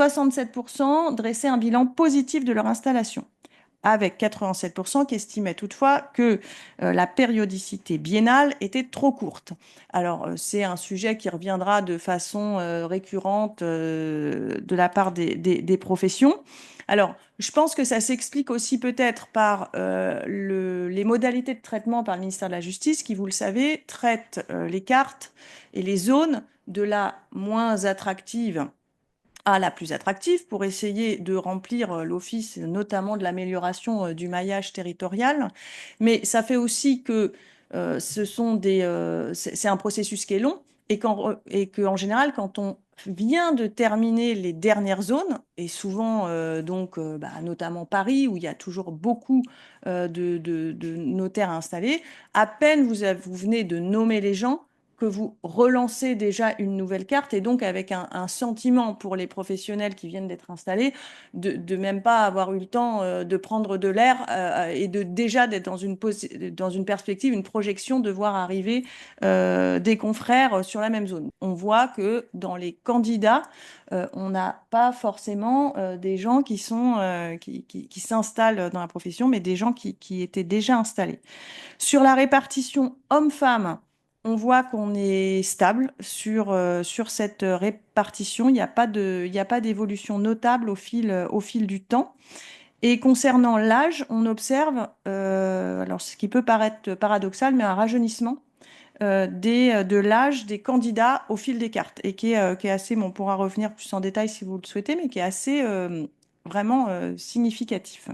67% dressaient un bilan positif de leur installation, avec 87% qui estimaient toutefois que la périodicité biennale était trop courte. Alors, c'est un sujet qui reviendra de façon récurrente de la part des professions. Alors, je pense que ça s'explique aussi peut-être par les modalités de traitement par le ministère de la Justice, qui, vous le savez, traite les cartes et les zones de la moins attractive à la plus attractive pour essayer de remplir l'office, notamment de l'amélioration du maillage territorial. Mais ça fait aussi que c'est un processus qui est long et qu'en général, quand on vient de terminer les dernières zones, et souvent notamment Paris, où il y a toujours beaucoup de notaires installés, à peine vous venez de nommer les gens, que vous relancez déjà une nouvelle carte et donc avec un sentiment pour les professionnels qui viennent d'être installés de même pas avoir eu le temps de prendre de l'air et de déjà d'être dans une perspective, une projection de voir arriver des confrères sur la même zone. On voit que dans les candidats, on n'a pas forcément des gens qui s'installent dans la profession, mais des gens qui étaient déjà installés. Sur la répartition homme-femme, on voit qu'on est stable sur cette répartition. Il y a pas d'évolution notable au fil du temps. Et concernant l'âge, on observe, alors ce qui peut paraître paradoxal, mais un rajeunissement de l'âge des candidats au fil des cartes et qui est assez, bon, on pourra revenir plus en détail si vous le souhaitez, mais qui est assez vraiment significatif.